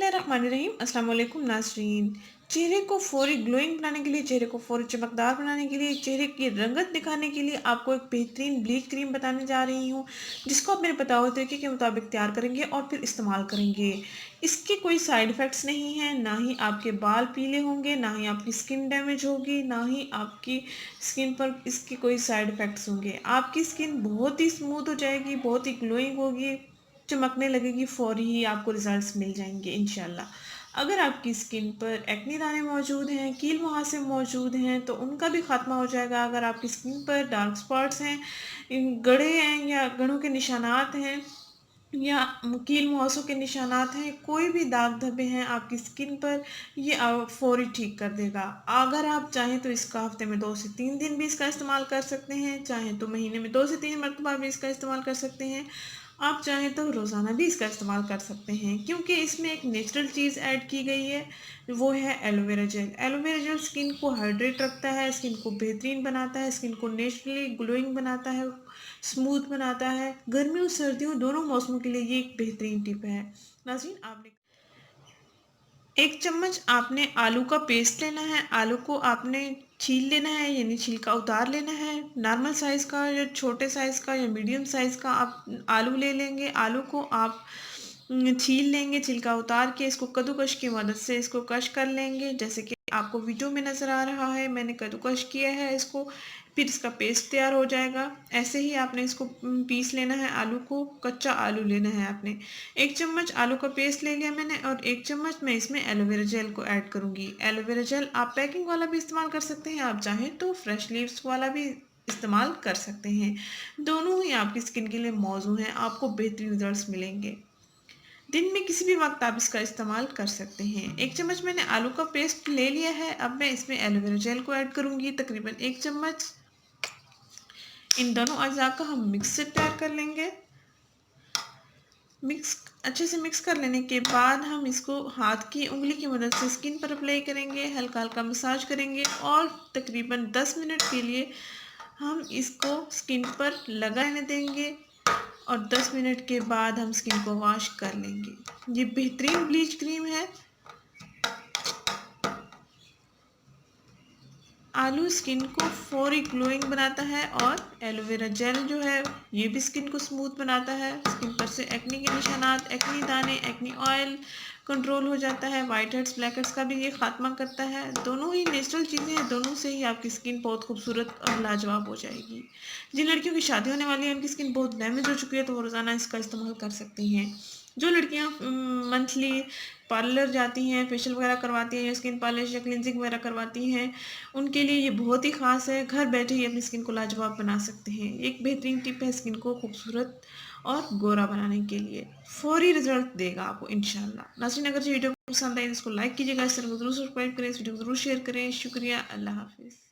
बिस्मिल्लाहिर्रहमानिर्रहीम। अस्सलाम वालेकुम नाज़रीन। चेहरे को फ़ौरी ग्लोइंग बनाने के लिए, चेहरे को फ़ौरी चमकदार बनाने के लिए, चेहरे की रंगत दिखाने के लिए आपको एक बेहतरीन ब्लीच क्रीम बताने जा रही हूँ, जिसको आप मेरे बताए हुए तरीके के मुताबिक तैयार करेंगे और फिर इस्तेमाल करेंगे। इसके कोई साइड इफ़ेक्ट्स नहीं हैं, ना ही आपके बाल पीले होंगे, ना ही आपकी स्किन डैमेज होगी, ना ही आपकी स्किन पर इसके कोई साइड इफ़ेक्ट्स होंगे। आपकी स्किन बहुत ही स्मूथ हो जाएगी, बहुत ही ग्लोइंग होगी, चमकने लगेगी, फ़ौरी ही आपको रिज़ल्ट्स मिल जाएँगे इंशाल्लाह। अगर आपकी स्किन पर एक्ने दाने मौजूद हैं, कील मुहासे मौजूद हैं, तो उनका भी ख़ात्मा हो जाएगा। अगर आपकी स्किन पर डार्क स्पॉट्स हैं, गड़े हैं या गड़ों के निशानात हैं या कील मुहासों के निशानात हैं, कोई भी दाग धब्बे हैं आपकी स्किन पर, ये फ़ौरी ठीक कर देगा। अगर आप चाहें तो इसका हफ़्ते में 2 से 3 दिन भी इसका इस्तेमाल कर सकते हैं, चाहें तो महीने में 2 से 3 मरतबा भी इसका इस्तेमाल कर सकते हैं। आप चाहें तो रोज़ाना भी इसका इस्तेमाल कर सकते हैं, क्योंकि इसमें एक नेचुरल चीज़ ऐड की गई है, वो है aloe vera gel. Aloe vera gel skin को हाइड्रेट रखता है, स्किन को बेहतरीन बनाता है, स्किन को नेचुरली ग्लोइंग बनाता है, स्मूथ बनाता है। गर्मियों सर्दियों दोनों मौसमों के लिए ये एक बेहतरीन टिप है। नाज़रीन, आपने 1 चम्मच आपने आलू का पेस्ट लेना है। आलू को आपने छील लेना है, यानी छिलका उतार लेना है। नॉर्मल साइज़ का या छोटे साइज़ का या मीडियम साइज़ का आप आलू ले लेंगे। आलू को आप छील लेंगे, छिलका उतार के इसको कद्दूकस की मदद से इसको कश कर लेंगे, जैसे कि आपको वीडियो में नज़र आ रहा है। मैंने कद्दूकस किया है इसको, फिर इसका पेस्ट तैयार हो जाएगा। ऐसे ही आपने इसको पीस लेना है। आलू को कच्चा आलू लेना है आपने। 1 चम्मच आलू का पेस्ट ले लिया मैंने और 1 चम्मच मैं इसमें एलोवेरा जेल को ऐड करूँगी। एलोवेरा जेल आप पैकिंग वाला भी इस्तेमाल कर सकते हैं, आप चाहें तो फ्रेश लीव्स वाला भी इस्तेमाल कर सकते हैं। दोनों ही आपकी स्किन के लिए मौज़ू हैं, आपको बेहतरीन रिजल्ट्स मिलेंगे। दिन में किसी भी वक्त आप इसका इस्तेमाल कर सकते हैं। 1 चम्मच मैंने आलू का पेस्ट ले लिया है, अब मैं इसमें एलोवेरा जेल को ऐड करूँगी, तकरीबन 1 चम्मच। इन दोनों अज़ा का हम मिक्सचर तैयार कर लेंगे। अच्छे से मिक्स कर लेने के बाद हम इसको हाथ की उंगली की मदद से स्किन पर अप्लाई करेंगे, हल्का हल्का मसाज करेंगे और तकरीबन 10 मिनट के लिए हम इसको स्किन पर लगाने देंगे और 10 मिनट के बाद हम स्किन को वॉश कर लेंगे। ये बेहतरीन ब्लीच क्रीम है। आलू स्किन को फ़ौरी ग्लोइंग बनाता है और एलोवेरा जेल जो है ये भी स्किन को स्मूथ बनाता है। स्किन पर से एक्ने के निशानात, एक्ने दाने, एक्ने ऑयल कंट्रोल हो जाता है। वाइट हेड्स, ब्लैक हेड्स का भी ये खात्मा करता है। दोनों ही नेचुरल चीज़ें हैं, दोनों से ही आपकी स्किन बहुत खूबसूरत और लाजवाब हो जाएगी। जिन लड़कियों की शादी होने वाली है, उनकी स्किन बहुत डैमेज हो चुकी है, तो वो रोज़ाना इसका इस्तेमाल कर सकती हैं। जो लड़कियां मंथली पार्लर जाती हैं, फेशियल वगैरह करवाती हैं या स्किन पॉलिश या क्लिनजिंग वगैरह करवाती हैं, उनके लिए ये बहुत ही ख़ास है। घर बैठे ही अपनी स्किन को लाजवाब बना सकते हैं। एक बेहतरीन टिप है स्किन को खूबसूरत और गोरा बनाने के लिए। फ़ौरी रिज़ल्ट देगा आपको इंशाल्लाह। नाज़रीन, अगर ये वीडियो पसंद आए तो इसको लाइक कीजिएगा, इस चैनल को ज़रूर सब्सक्राइब करें, इस वीडियो को ज़रूर शेयर करें। शुक्रिया, अल्लाह हाफ़िज़।